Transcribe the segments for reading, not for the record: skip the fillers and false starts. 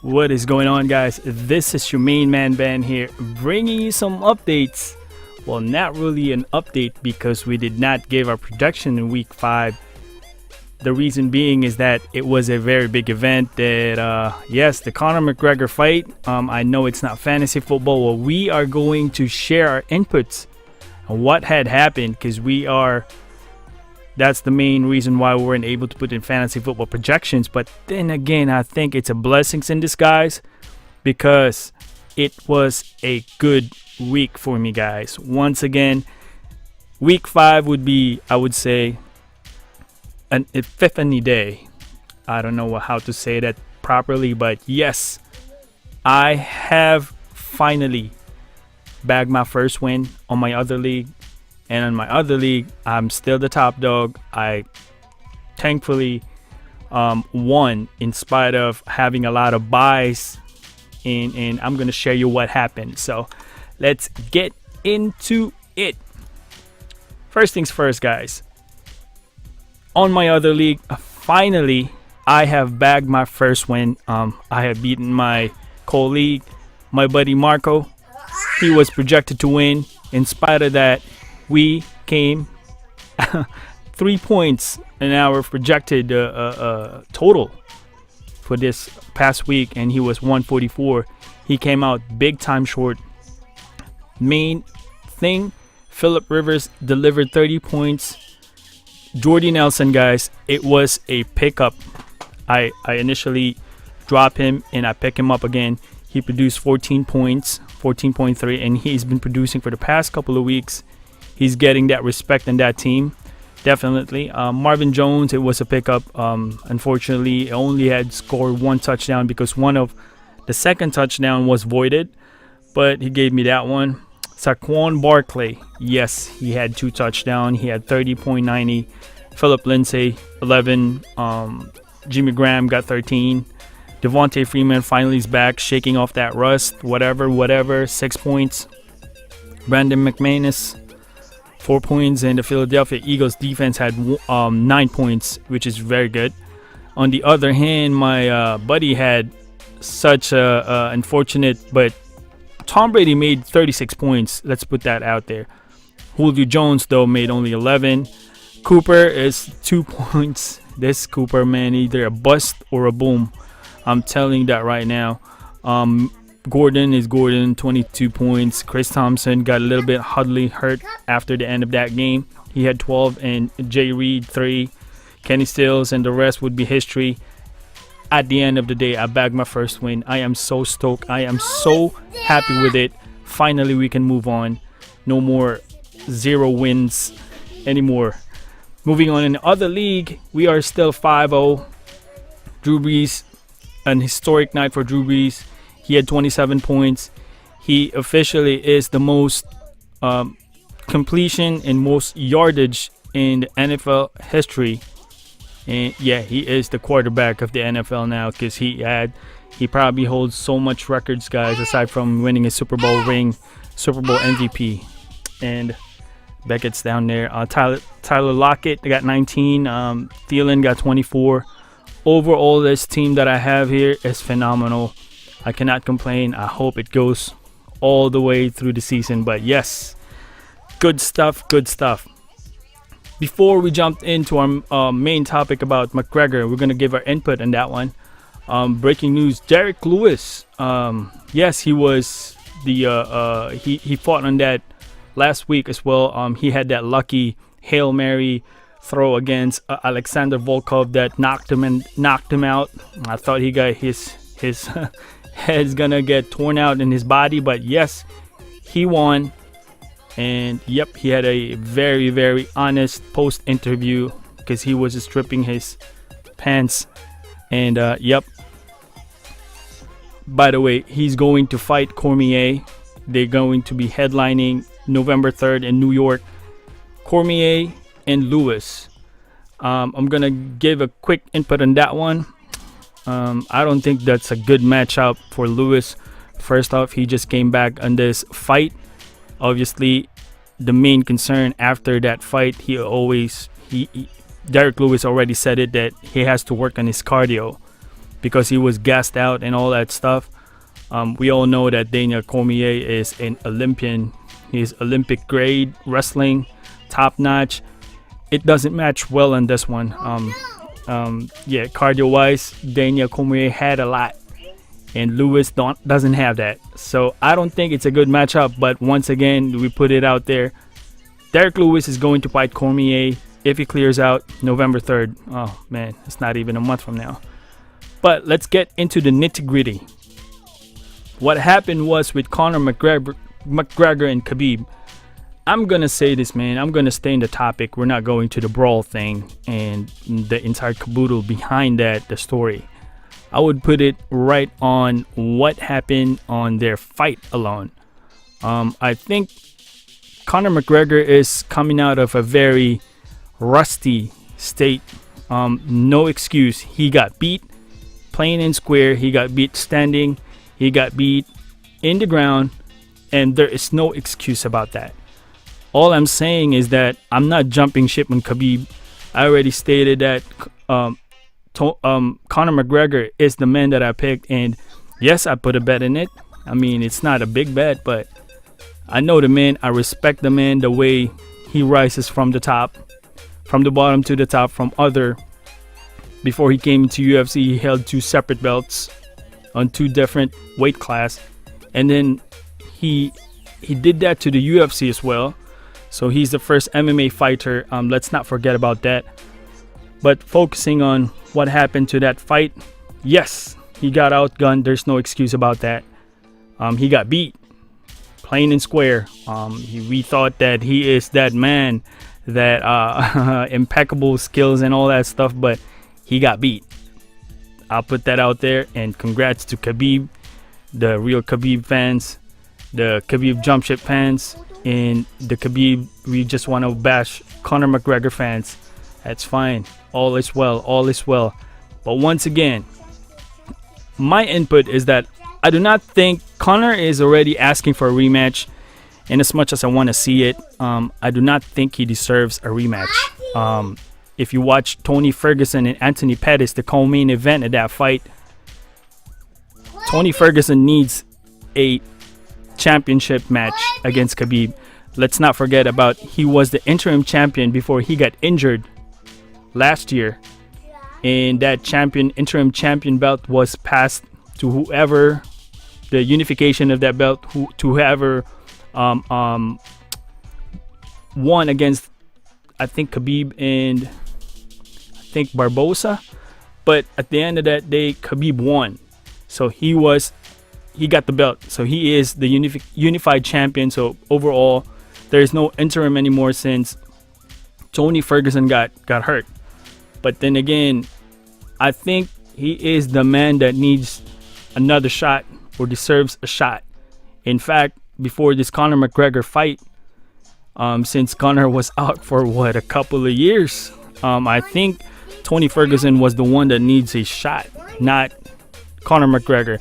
What is going on, guys? This is your main man Ben here, bringing you some updates. Well, not really an update because we did not give our projection in week 5. The reason being is that it was a very big event that, yes, the Conor McGregor fight. I know it's not fantasy football. Well, we are going to share our inputs on what had happened because that's the main reason why we weren't able to put in fantasy football projections. But then again, I think it's a blessings in disguise because it was a good week for me, guys. Once again, week 5 would be, I would say, an epiphany day. I don't know how to say that properly, but yes, I have finally bagged my first win on my other league. And on my other league, I'm still the top dog. I thankfully won in spite of having a lot of buys. And I'm going to share you what happened. So let's get into it. First things first, guys. On my other league, finally, I have bagged my first win. I have beaten my colleague, my buddy Marco. He was projected to win. In spite of that, we came 3 points in our projected total for this past week, and he was 144. He came out big time short. Main thing, Philip Rivers delivered 30 points. Jordy Nelson, guys, it was a pickup. I initially dropped him and I pick him up again. He produced 14 points, 14.3, and he's been producing for the past couple of weeks. He's getting that respect in that team, definitely. Marvin Jones, it was a pickup. Unfortunately, only had scored 1 touchdown because one of the second touchdown was voided, but he gave me that one. Saquon Barkley, yes, he had 2 touchdowns. He had 30.90. Philip Lindsay, 11. Jimmy Graham got 13. Devontae Freeman finally is back, shaking off that rust. Whatever. 6 points. Brandon McManus, 4 points. And the Philadelphia Eagles defense had 9 points, which is very good. On the other hand, my buddy had such a unfortunate, but Tom Brady made 36 points. Let's put that out there. Julio Jones, though, made only 11. Cooper is 2 points. This Cooper, man, either a bust or a boom. I'm telling you that right now. Gordon is Gordon, 22 points. Chris Thompson got a little bit hurt after the end of that game. He had 12, and Jay Reed, 3. Kenny Stills, and the rest would be history. At the end of the day, I bagged my first win. I am so stoked. I am so happy with it. Finally, we can move on. No more 0 wins anymore. Moving on in the other league, we are still 5-0. Drew Brees, an historic night for Drew Brees. He had 27 points. He officially is the most completion and most yardage in the NFL history. And yeah, he is the quarterback of the NFL now because he probably holds so much records, guys, aside from winning a Super Bowl ring, Super Bowl MVP. And Beckett's down there. Tyler Lockett got 19. Thielen got 24. Overall, this team that I have here is phenomenal. I cannot complain. I hope it goes all the way through the season. But yes, good stuff. Before we jump into our main topic about McGregor, we're going to give our input on that one. Breaking news, Derek Lewis. Yes, he was he fought on that last week as well. He had that lucky Hail Mary throw against Alexander Volkov that knocked him out. I thought he got his head's gonna get torn out in his body, but yes, he won. And yep, he had a very, very honest post interview because he was stripping his pants. And yep. By the way, he's going to fight Cormier. They're going to be headlining November 3rd in New York. Cormier and Lewis. I'm gonna give a quick input on that one. I don't think that's a good matchup for Lewis. First off, he just came back on this fight. Obviously, the main concern after that fight, Derek Lewis already said it, that he has to work on his cardio. because he was gassed out and all that stuff. We all know that Daniel Cormier is an Olympian. He's Olympic grade wrestling, top notch. It doesn't match well on this one. Yeah, cardio wise, Daniel Cormier had a lot, and Lewis doesn't have that. So I don't think it's a good matchup. But once again, we put it out there. Derek Lewis is going to fight Cormier if he clears out November 3rd. Oh man, it's not even a month from now. But let's get into the nitty-gritty. What happened was with Conor McGregor and Khabib. I'm gonna say this, man. I'm gonna stay in the topic. We're not going to the brawl thing and the entire caboodle behind that, the story. I would put it right on what happened on their fight alone. I think Conor McGregor is coming out of a very rusty state. No excuse. He got beat plain and square. He got beat standing. He got beat in the ground, and there is no excuse about that. All I'm saying is that I'm not jumping ship on Khabib. I already stated that Conor McGregor is the man that I picked, and yes, I put a bet in it. I mean, it's not a big bet, but I know the man. I respect the man, the way he rises from the top, from the bottom to the top, from other. Before he came into UFC, he held 2 separate belts on 2 different weight class, and then he did that to the UFC as well. So he's the first MMA fighter. Let's not forget about that. But focusing on what happened to that fight, yes, he got outgunned. There's no excuse about that. He got beat plain and square. We thought that he is that man, that impeccable skills and all that stuff, but he got beat. I'll put that out there, and congrats to Khabib, the real Khabib fans, the Khabib jump ship fans, and the Khabib, we just want to bash Conor McGregor fans. That's fine. All is well. All is well. But once again, my input is that I do not think Conor is already asking for a rematch, and as much as I want to see it, I do not think he deserves a rematch. If you watch Tony Ferguson and Anthony Pettis, the co-main event of that fight, Tony Ferguson needs a championship match against Khabib. Let's not forget about he was the interim champion before he got injured last year, and that interim champion belt was passed to whoever, the unification of that belt, to whoever won against, I think, Khabib and I think Barbosa. But at the end of that day, Khabib won, so he got the belt, so he is the unified champion. So overall, there is no interim anymore since Tony Ferguson got hurt. But then again, I think he is the man that needs another shot, or deserves a shot. In fact, before this Conor McGregor fight, since Conor was out for a couple of years, I think Tony Ferguson was the one that needs a shot, not Conor McGregor.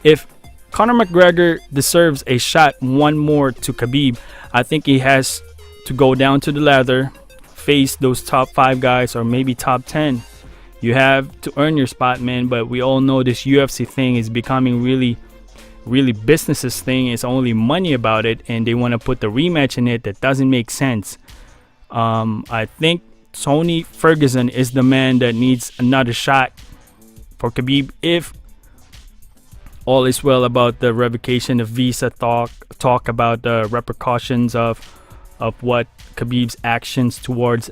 If Conor McGregor deserves a shot, one more to Khabib, I think he has to go down to the ladder, face those top 5 guys, or maybe top 10. You have to earn your spot, man. But we all know this UFC thing is becoming really businesses thing. It's only money about it, and they want to put the rematch in it. That doesn't make sense. I think Tony Ferguson is the man that needs another shot for Khabib if all is well about the revocation of visa talk about the repercussions of what Khabib's actions towards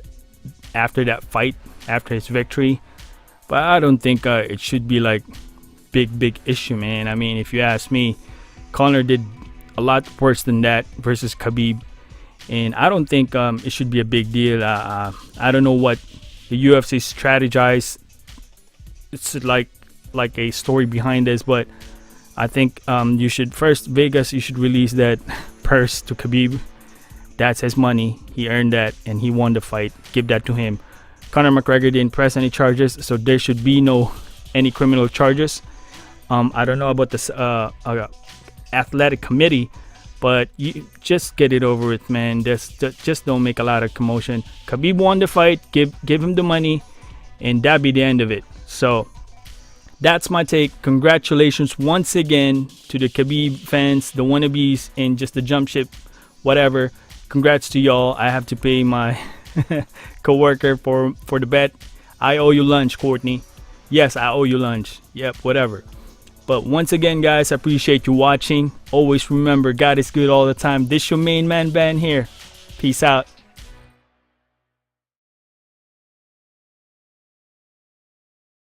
after that fight, after his victory. But I don't think it should be like big issue, man. I mean, if you ask me, Conor did a lot worse than that versus Khabib, and I don't think it should be a big deal. I don't know what the UFC strategized. It's like a story behind this, but I think you should first, Vegas, you should release that purse to Khabib. That's his money. He earned that, and he won the fight. Give that to him. Conor McGregor didn't press any charges, so there should be any criminal charges. I don't know about this athletic committee, but you just get it over with, man. Just don't make a lot of commotion. Khabib won the fight. Give him the money, and that be the end of it. So That's my take. Congratulations once again to the Khabib fans, the wannabes, and just the jump ship, whatever. Congrats to y'all. I have to pay my coworker for the bet. I owe you lunch, Courtney. Yes, I owe you lunch. Yep, whatever. But once again, guys, I appreciate you watching. Always remember, God is good all the time. This your main man, Ben here. Peace out.